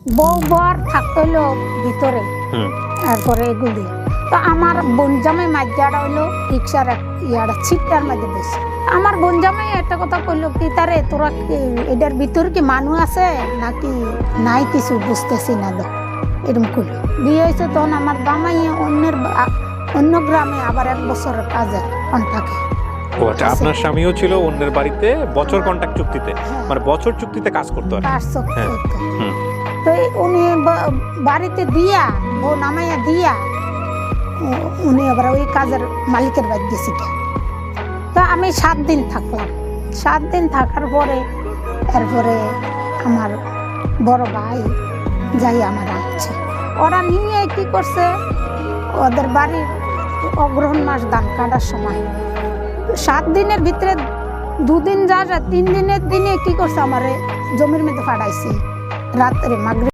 বউ বর থাকতে হইলো ভিতরে, তারপরে এগুলি তো আমার বনজামে মাজ্জাটা হইলো রিক্সার ইয়াটা ছিটটার মধ্যে বেশি। আমার বনজামে একটা কথা কইলো কি তারে তোরা এটার ভিতরে কি মানুষ আছে নাকি নাই কিছু বুঝতেছি না তো এরকম কইলো। বিয়ে হয়েছে তখন আমার জামাই অন্য গ্রামে আবার 1 বছরের কাজে কন্ট্রাক্টে। ও আচ্ছা, আপনার স্বামীও ছিল অন্যের বাড়িতে বছর কন্ট্রাক্ট চুক্তিতে, মানে বছর চুক্তিতে কাজ করতো আর কাজ করতো। তো উনি বাড়িতে দিয়া বউ নামাইয়া দিয়া উনি আবার ওই কাজের মালিকের বাড়ি গেছিল। তো আমি 7 দিন থাকলাম। 7 দিন থাকার পরে এরপরে আমার বড় ভাই যাই আমার আনছে। ওরা নিয়ে কি করছে, ওদের বাড়ির অগ্রহণ মাস ধান কাটার সময় 7 দিনের ভিতরে 2 দিন 3 দিনের দিনে কি করছে, আমার জমির মধ্যে ফাটাইছে রাত্রে মাগরিব